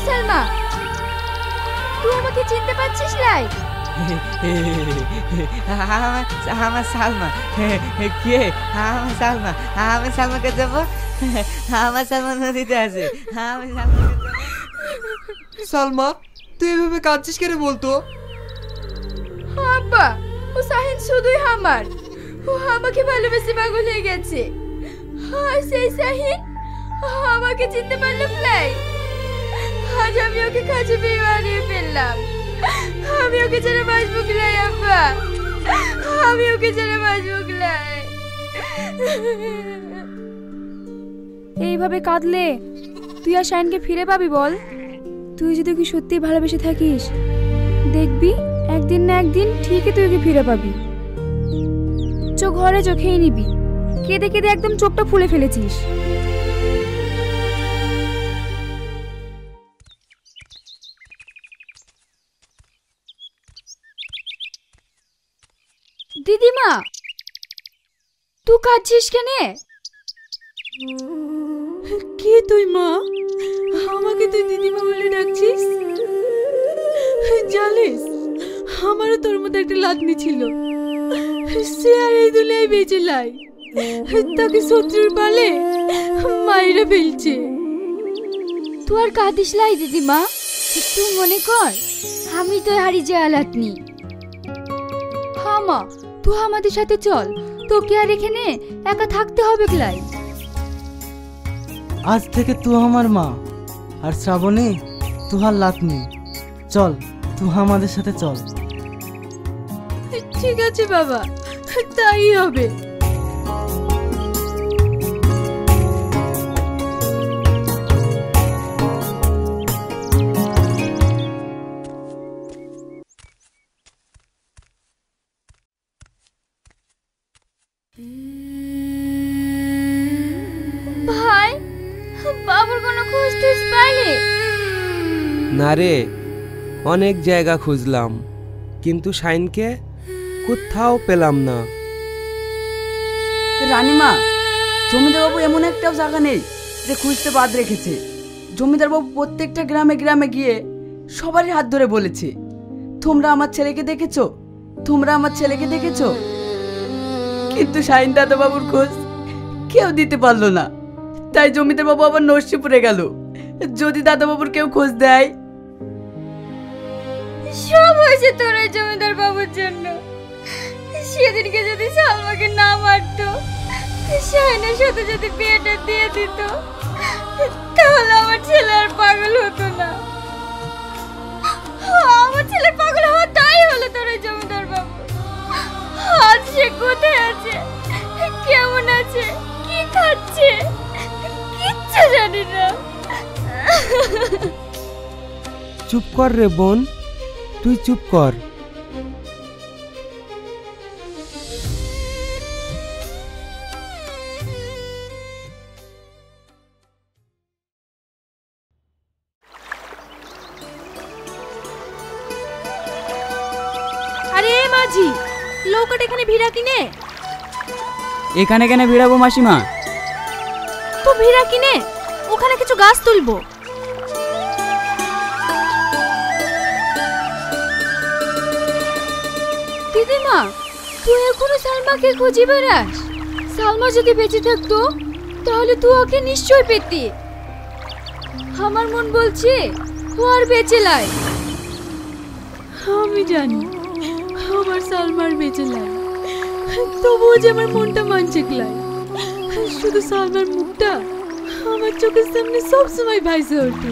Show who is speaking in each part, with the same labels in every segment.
Speaker 1: সালমা, তুই আমাকে চিনতে পারছিস লাই?
Speaker 2: আমার সালমা কে? আমার সালমা, আমি সালমাকে যাবো। আমার সালমা নদীতে আছে। আমি সালমাকে যাবো।
Speaker 3: সালমা, তুই এভাবে কাঁদছিস কেন বলতো?
Speaker 1: আব্বা, ও শাহিন শুধুই আমার। ও আমাকে ভালোবেসে পাগল হয়ে গেছে। আর সেই শাহিন আমাকে চিনতে পারলো নাই। আজ আমি ওকে কাছে পেয়ে হারিয়ে ফেললাম। আমি ওকে ছেড়ে বাঁচবো কি নাই আব্বা? আমি ওকে ছেড়ে বাঁচবো কি নাই?
Speaker 4: এইভাবে কাঁদলে তুই আর শাইনকে ফিরে পাবি বল? তুই যদি ওকে সত্যি ভালোবেসে থাকিস, দেখবি একদিন না একদিন ঠিকই তুই ওকে ফিরে পাবি। চোখ ঘরে চোখেই নিবি, কেঁদে কেঁদে একদম চোখটা ফুলে ফেলেছিস।
Speaker 1: দিদিমা, তুই কাঁদছিস কেন?
Speaker 5: কে তুই মা? আমাকে তুই দিদিমা বলে ডাকছিস? জানিস, আমারও তোর মতো একটা লাতনি ছিল। সে আর এই দুনিয়ায় বেঁচে লাই। তাকে শত্রুর পালে মাইরা ফেলছে।
Speaker 1: তুই আর কাঁদিস লাই দিদিমা। তুই মনে কর আমি তো হারিয়ে যাওয়া লাতনি। হ্যাঁ মা, তুই আমাদের সাথে চল। তোকে আর এখানে একা থাকতে হবে ক্লাই।
Speaker 6: আজ থেকে তুই আমার মা, আর শ্রাবণী তুহার লাতনি। চল, তুই আমাদের সাথে চল।
Speaker 5: ঠিক আছে বাবা, তাই হবে।
Speaker 1: ভাই, বাবুর কোনো খোঁজ টোজ পাইলে?
Speaker 7: না রে, অনেক জায়গা খুঁজলাম, কিন্তু শাইনকে কোথাও পেলাম না।
Speaker 8: রানীমা, জমিদার বাবু এমন একটাও জায়গা নেই যে খুঁজতে বাদ রেখেছে। জমিদার বাবু প্রত্যেকটা গ্রামে গ্রামে গিয়ে সবারই হাত ধরে বলেছে, তোমরা আমার ছেলেকে দেখেছো, তোমরা আমার ছেলেকে দেখেছো। কিন্তু শাহিন দাদা বাবুর খোঁজ কেউ দিতে পারলো না। তাই জমিদার বাবু আবার নরসিংপুরে গেল, যদি দাদা বাবুর কেউ খোঁজ দেয়।
Speaker 1: সব হয়েছে তোর ওই জমিদার বাবুর জন্য। সেদিনকে যদি সালমাকে না মারতো, শাহিনের সাথে যদি বিয়েটা দিয়ে দিত, তাহলে আমার ছেলে আর পাগল হতো না। আমার ছেলে পাগল হওয়া তাই হলো তোর ওই জমিদার বাবু। আজ সে কোথায় আছে, কেমন আছে, কি খাচ্ছে, কিচ্ছু জানি না।
Speaker 7: চুপ কর রে বোন, তুই চুপ কর।
Speaker 4: আরে মাঝি, লৌকাটা এখানে ভিড়া কিনে?
Speaker 8: এখানে কেন ভিড়াবো মাসিমা?
Speaker 4: তো ভিড়া কিনে ওখানে কিছু গাছ তুলবো।
Speaker 1: দিদিমা, তুই এখনো সালমাকে খুঁজে বেড়াস? সালমা যদি বেঁচে থাকতো তাহলে তুই ওকে নিশ্চয় পেতি। আমার মন বলছে ও আর বেঁচে লাই।
Speaker 5: আমি জানি আমার সালমার বেঁচে লাই, তবুও যে আমার মনটা মানছে ক্লাই। শুধু সালমার মুখটা আমার চোখের সামনে সব সময় ভাইসে ওঠে।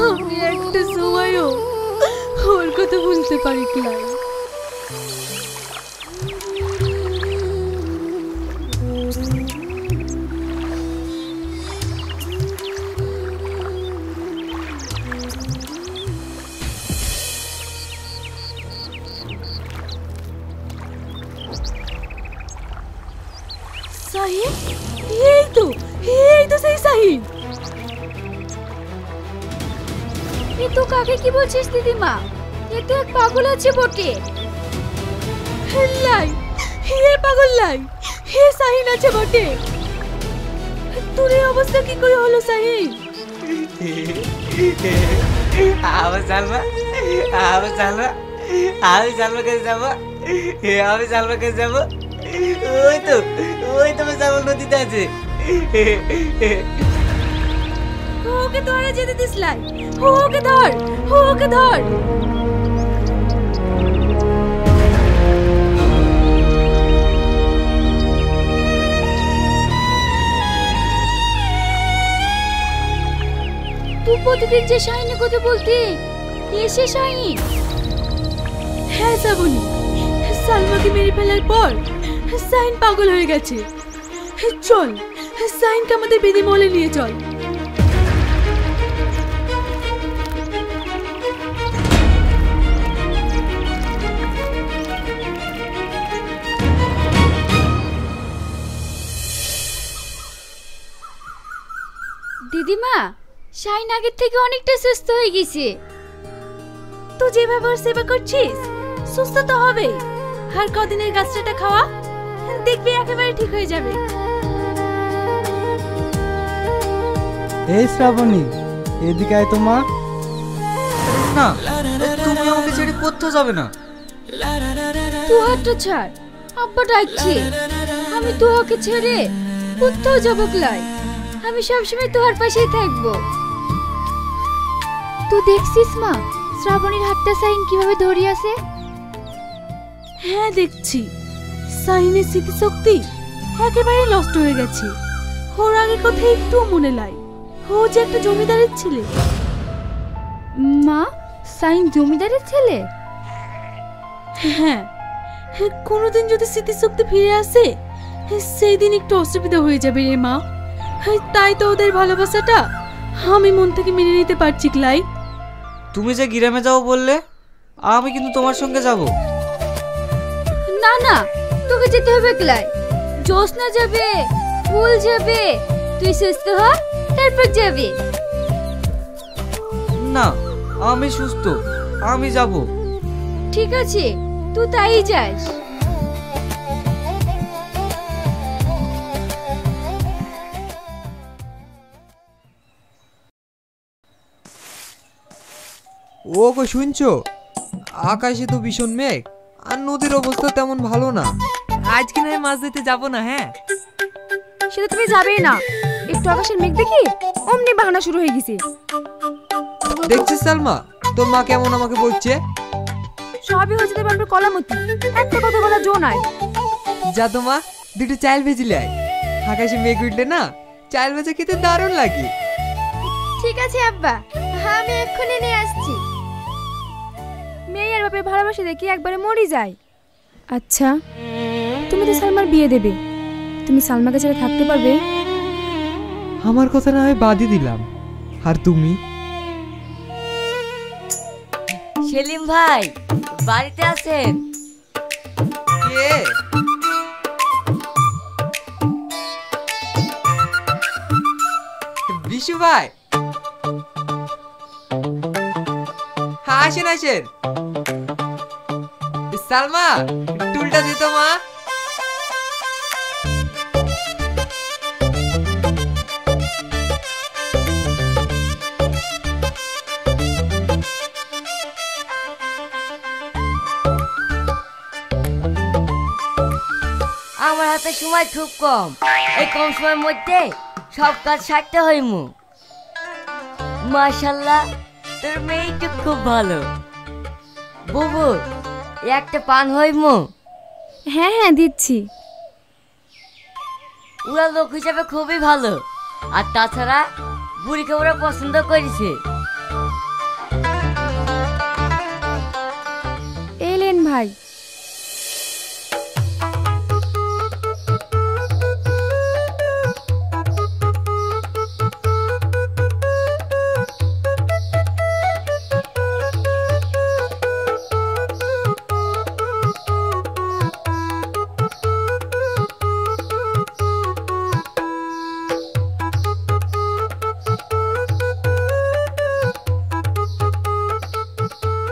Speaker 5: আমি একটা সময়ও ওর কথা বলতে পারি ক্লাই। সাহিন, এই তো সেই সাহিন।
Speaker 1: এ তো কাকে কি বলছিস দিদিমা? এ তো এক পাগল আছে বটে।
Speaker 5: লাই, হে পাগল লাই, হে সাহিন আছে বটে। তোর এই অবস্থা কি করে হলো সাহিন?
Speaker 2: আমার সালমা, আমার সালমা, আমি সালমার কাছে যাবো, আমি সালমার কাছে যাবো। ওই তো আমার সালমা নদীতে আছে।
Speaker 4: ওকে ধরে যেতে দিস লাই, ওকে ধর, ওকে ধর।
Speaker 1: তুই প্রতিদিন যে শাহিনের কথা বলতি, এসে শাহিন?
Speaker 5: হ্যাঁ শ্রাবণী, সালমাকে মেরে ফেলার পর শাহিন পাগল হয়ে গেছে। চল, শাহিনকে আমাদের বেদি মলে নিয়ে চল।
Speaker 1: দিদিমা, শাহিন আগের থেকে অনেকটা সুস্থ হয়ে গেছে।
Speaker 5: তুই যেভাবে ওর সেবা করছিস সুস্থ তো হবে। আর কদিনের গাছটা খাওয়া, দেখবি একেবারে ঠিক হয়ে যাবে।
Speaker 6: এই শ্রাবণী, এদিকে আয় তো মা।
Speaker 2: না, তুমি আমাকে ছেড়ে কোথাও যাবে না।
Speaker 1: তুই হাতটা ছাড়, আব্বা ডাকছে। আমি তোহাকে ছেড়ে কোথাও যাবো ক্লাই? আমি সবসময় তোহার পাশেই থাকবো। তুই দেখছিস মা, শ্রাবণীর হাতটা শাহিন কিভাবে ধরিয়ে আছে?
Speaker 5: হ্যাঁ দেখছি, শাহিনের স্মৃতিশক্তি একেবারে নষ্ট হয়ে গেছে। ওর আগের কথা একটু মনে লাই। ও যে একটা জমিদারের ছেলে।
Speaker 1: মা, শাহিন জমিদারের ছেলে?
Speaker 5: হ্যাঁ, কোনোদিন যদি স্মৃতিশক্তি ফিরে আসে, সেই দিন একটু অসুবিধা হয়ে যাবে রে মা। তাই তো ওদের ভালোবাসাটা আমি মন থেকে মেনে নিতে পারছি ক্লাই।
Speaker 2: তুমি যে গ্রামে যাও বললে, আমি কিন্তু তোমার সঙ্গে যাব।
Speaker 1: না না, তোকে যেতে হবে ক্লাই। জোসনা যাবে, ফুল যাবে, তুই সুস্থ হ, তারপর যাবে।
Speaker 2: না, আমি সুস্থ, আমি যাব।
Speaker 1: ঠিক আছে, তুই তাই যাস।
Speaker 3: ও গো শুনছো, আকাশে তো ভীষণ মেঘ আর নদীর অবস্থা তেমন ভালো না। আজকে নয় মাছ ধরতে যাবো না? হ্যাঁ,
Speaker 4: সেটা তুমি যাবেই না। একটু আকাশের মেঘ দেখি অমনি বাহানা শুরু হয়ে গেছে।
Speaker 3: দেখছিস সালমা, তোর মা কেমন আমাকে বলছে?
Speaker 4: সবই হয়ে যেতে পারবে কলামতি, একটা কথা বলা জো নাই।
Speaker 3: যা তো মা, দুটো চাল ভেজিলে আয়। আকাশে মেঘ উঠলে না চাল ভেজা খেতে দারুণ লাগে।
Speaker 1: ঠিক আছে আব্বা, আমি এক্ষুনি নিয়ে আসছি।
Speaker 4: মেয়ে আর বাপের ভালোবাসা দেখি একবারে মরি যায়। আচ্ছা, তুমি তো সালমার বিয়ে দেবে, তুমি সালমাকে ছেড়ে থাকতে পারবে?
Speaker 3: আমার কথা না হয় বাদই দিলাম, আর তুমি?
Speaker 9: সেলিম ভাই বাড়িতে আছেন?
Speaker 3: কে? বিশু ভাই, হ্যাঁ আসেন আসেন। সালমা, টুলটা দিত মা।
Speaker 9: আমার হাতে সময় খুব কম, এই কম সময়ের মধ্যে সব কাজ সারতে হইমু। মাশাআল্লাহ, তোর মেয়েটা খুব ভালো। বুবু, একটা পান হইমু?
Speaker 4: হ্যাঁ হ্যাঁ দিচ্ছি।
Speaker 9: ওরা লোক হিসাবে খুবই ভালো, আর তাছাড়া বুড়িকে ওরা পছন্দ করেছে।
Speaker 4: এলেন ভাই।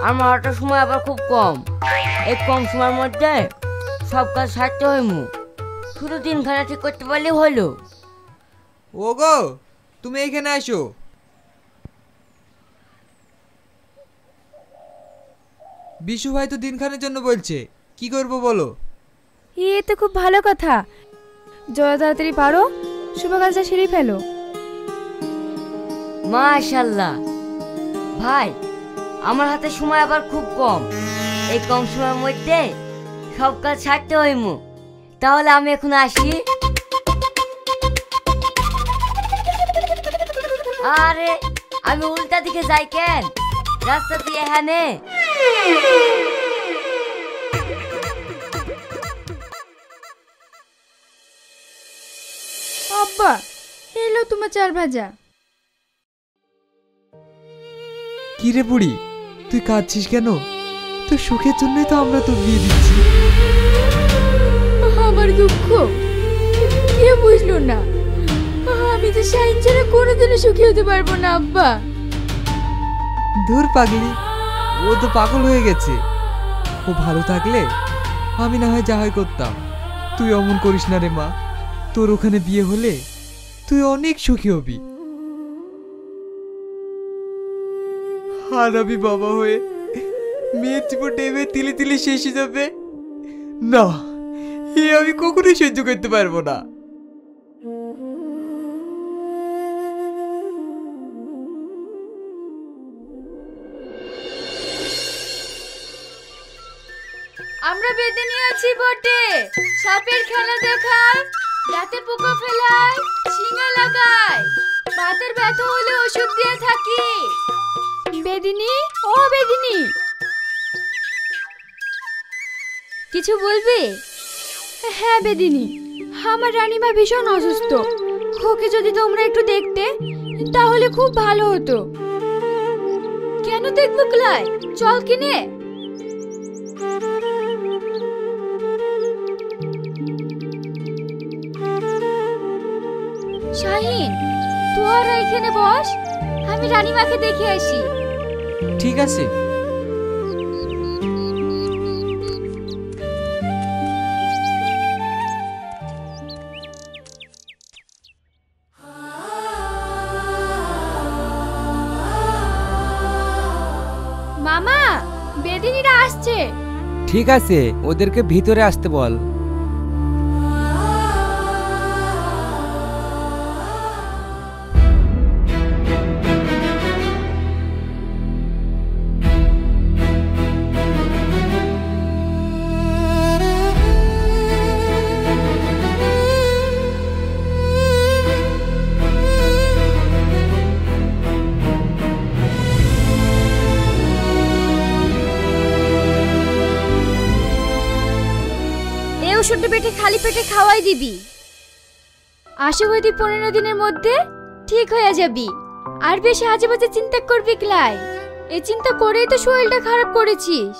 Speaker 9: আমার হাতে সময় আবার খুব কম, এই কম সময়ের মধ্যে সব কাজ সারতে হইমু। শুধু দিনখানা ঠিক করতে পারলেই হলো।
Speaker 3: ওগো, তুমি এখানে আসো। বিশু ভাই তো দিনখানের জন্য বলছে, কি করব বলো?
Speaker 4: এ তো খুব ভালো কথা, যত তাড়াতাড়ি পারো শুভ কাজটা সেরে ফেলো।
Speaker 9: মাশাআল্লাহ ভাই, আমার হাতে সময় আবার খুব কম। এই কম সময়ের মধ্যে সব কাজ ছাড়তে হইমু। তাহলে আমি এখন আসি। আরে আমি উল্টা দিকে যাই কেন? রাস্তা দিয়ে এখানে।
Speaker 1: আব্বা, এলো তোমার চাল ভাজা।
Speaker 3: কি রে বুড়ি, তুই কাঁদছিস কেন? তোর সুখের জন্যই তো আমরা তোর বিয়ে দিচ্ছি।
Speaker 1: আমার দুঃখ কে বুঝলো না? আমি তো শাইন ছাড়া কোনোদিনও সুখী হতে পারবো না আব্বা।
Speaker 3: ধুর পাগলি, ও তো পাগল হয়ে গেছে। ও ভালো থাকলে আমি না হয় যা হয় করতাম। তুই অমন করিস না রে মা, তোর ওখানে বিয়ে হলে তুই অনেক সুখী হবি। আর আমি বাবা হয়ে মেয়ের জীবনটা এভাবে তিলে তিলে শেষ হয়ে যাবে না, এ আমি কখনোই সহ্য করতে পারবো না।
Speaker 1: আমরা বেঁধে নিয়ে আছি বটে, সাপের খেলা দেখায়, দাঁতে পোকা ফেলায়, শিঙা লাগায়, বাতের ব্যথা হলে ওষুধ দিয়ে থাকি।
Speaker 4: বেদিনী, ও বেদিনী,
Speaker 1: কিছু বলবে?
Speaker 4: হ্যাঁ বেদিনী, আমার রানীমা ভীষণ অসুস্থ। ওকে যদি তোমরা একটু দেখতে তাহলে খুব ভালো হতো।
Speaker 1: কেন দেখবো ক্লাই? চল কিনে। শাহিন, তোরা এখানে বস, আমি রানীমাকে দেখে আসি।
Speaker 2: ঠিক আছে।
Speaker 4: মামা, বেদিনীরা আসছে।
Speaker 7: ঠিক আছে, ওদেরকে ভিতরে আসতে বল।
Speaker 1: ওষুধটা পেটে খালি পেটে খাওয়াই দিবি। আশাবাদী 15 দিনের মধ্যে ঠিক হয়ে যাবি। আর বেশি আজে বাজে চিন্তা করবি ক্লাই। এই চিন্তা করেই তো শরীরটা খারাপ করেছিস।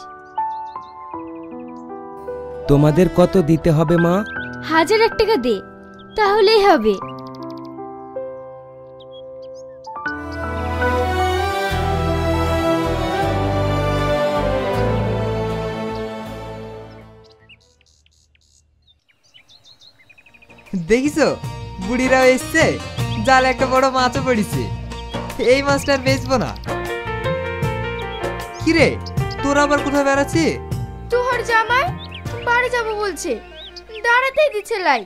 Speaker 7: তোমাদের কত দিতে হবে মা?
Speaker 1: 1001 টাকা দে, তাহলেই হবে।
Speaker 3: দেখিছো, বুড়িরাও এসছে, জাল একটা বড় মাছও পড়েছে। এই মাছটা আর বেচবো না। কিরে, তোর আবার কোথায় বেড়াচ্ছি?
Speaker 1: তোর জামাই বাড়ি যাবো বলছে, দাঁড়াতেই দিচ্ছে লাই।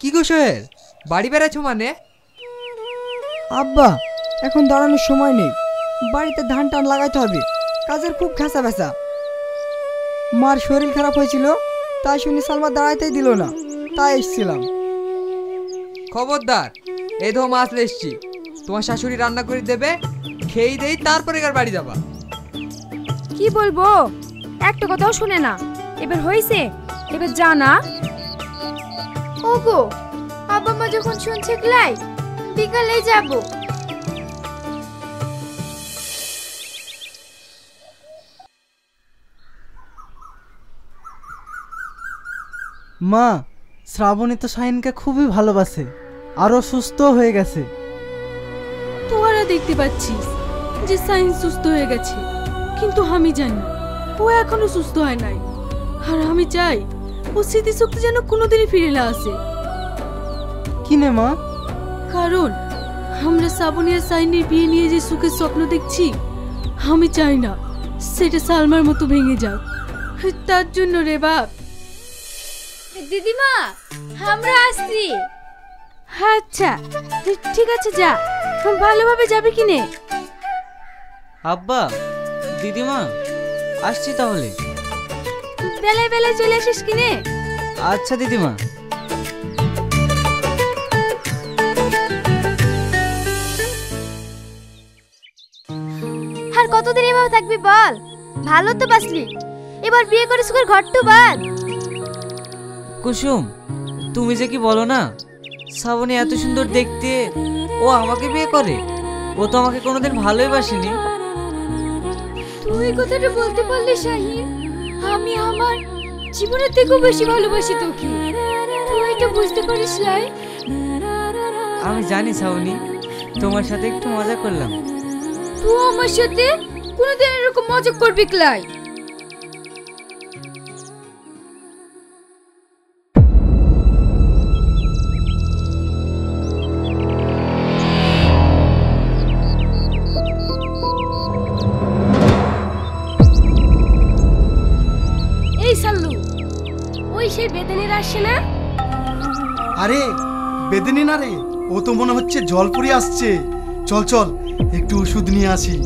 Speaker 3: কি গো সোহেল, বাড়ি বেড়াচ্ছ মানে?
Speaker 10: আব্বা, এখন দাঁড়ানোর সময় নেই, বাড়িতে ধান টান লাগাইতে হবে, কাজের খুব খেসা বেসা। মার শরীর খারাপ হয়েছিল, তাই শুনি সালমা দাঁড়াইতেই দিল না, তাই এসছিলাম।
Speaker 3: খবরদার, এই ধো মাছ এসছি, তোমার শাশুড়ি রান্না করে দেবে, খেয়ে দেই, তারপরে এবার বাড়ি যাবা।
Speaker 4: কি বলবো, একটা কথাও শুনে না। এবার হয়েছে, এবার জানা।
Speaker 1: ওগো, আব্বা মা যখন শুনছে ক্লাই, বিকালে যাব।
Speaker 6: মা, শ্রাবণী তো শাহিনকে খুবই ভালোবাসে, আরো সুস্থ হয়ে গেছে।
Speaker 5: তোরা দেখতে পাচ্ছিস যে শাহিন সুস্থ হয়ে গেছে, কিন্তু আমি জানি ও এখনো সুস্থ হয় নাই। আর আমি চাই ও স্মৃতিশক্তি যেন কোনোদিনই ফিরে না আসে।
Speaker 6: কিনে মা?
Speaker 5: কারণ আমরা শ্রাবণী আর শাহিনের বিয়ে নিয়ে যে সুখের স্বপ্ন দেখছি, আমি চাই না সেটা সালমার মতো ভেঙে যাক, তার জন্য রে বাপ।
Speaker 1: দিদিমা আমরা আসছি।
Speaker 5: আচ্ছা ঠিক আছে, যা, ভালোভাবে যাবে কিনে।
Speaker 2: আব্বা, দিদিমা, আসছি তাহলে।
Speaker 5: বেলায় বেলায় চলে আসিস কিনে।
Speaker 2: আচ্ছা দিদিমা।
Speaker 1: আর কতদিন এভাবে থাকবি বল? ভালো তো বাসলি, এবার বিয়ে করে সুখের ঘর তো বাদ।
Speaker 2: কুসুম, তুমি যে কি বলো না, শ্রাবণী এত সুন্দর দেখতে, ও আমাকে বিয়ে করে? ও তো আমাকে কোনোদিন ভালোই বাসেনি।
Speaker 1: তুই কথাটা বলতে পারলি শাহিন? আমি আমার জীবনের থেকেও বেশি ভালোবাসি তোকে, তুই এটা বুঝতে পারিস লাই?
Speaker 2: আমি জানি শ্রাবণী, তোমার সাথে একটু মজা করলাম।
Speaker 1: তুই আমার সাথে কোনোদিন এরকম মজা করবি ক্লাই?
Speaker 5: এই সাল্লু, ওই সেই বেদেনির আসছে না?
Speaker 11: আরে বেদিনী না রে, ও তো মনে হচ্ছে জলপুরি আসছে। চল চল একটু ওষুধ নিয়ে আসি।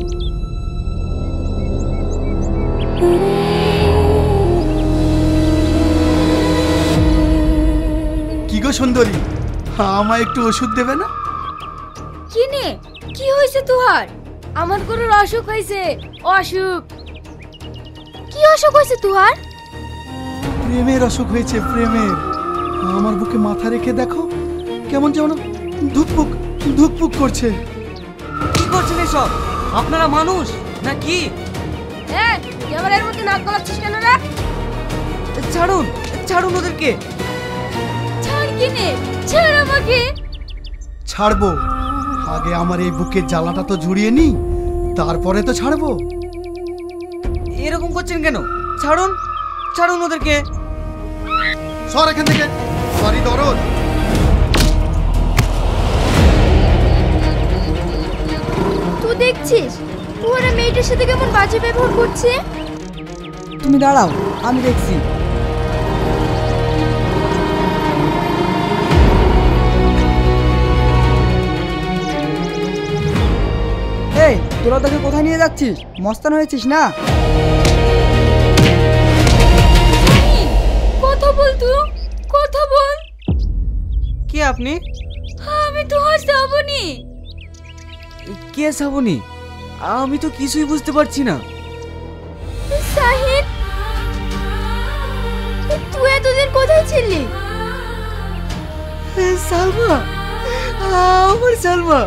Speaker 11: কি গো সুন্দরী, আমায় একটু ওষুধ দেবে না?
Speaker 1: কি নে, কি হয়েছে তোহার? আমার গরুর অসুখ হয়েছে। অসুখ? কি অসুখ হয়েছে তোহার?
Speaker 11: প্রেমের অসুখ হয়েছে, প্রেমের। আমার বুকে মাথা রেখে দেখো, কেমন যেন ধুকপুক ধুকপুক করছে।
Speaker 2: কি করছেন এসব? আপনারা মানুষ নাকি?
Speaker 1: তুই আমার এর মধ্যে নাক গলাচ্ছিস কেন রে?
Speaker 2: ছাড়ুন, ছাড়ুন ওদেরকে।
Speaker 1: ছাড় কিনে, ছাড় আমাকে।
Speaker 11: ছাড়বো, আগে আমার এই বুকের জ্বালাটা তো জুড়িয়ে নি, তারপরে তো ছাড়বো।
Speaker 2: এরকম করছেন কেন? ছাড়ুন, ছাড়ুন ওদেরকে।
Speaker 11: সর এখান থেকে, সরি দরদ।
Speaker 1: তুই দেখছিস ওরা মেয়েটার সাথে কেমন বাজে ব্যবহার করছে?
Speaker 10: তুমি দাঁড়াও, আমি দেখছি। এই তোরা তাকে কোথায় নিয়ে যাচ্ছিস? মস্তান হয়েছিস না?
Speaker 1: কথা বল তুই, কথা বল।
Speaker 2: কে আপনি?
Speaker 1: আমি তোর শ্রাবণী।
Speaker 2: কে শ্রাবণী? আমি তো কিছুই বুঝতে পারছি না।
Speaker 1: শাহিন, তুই এতদিন কোথায় ছিলি?
Speaker 2: সালমা, আমার সালমা।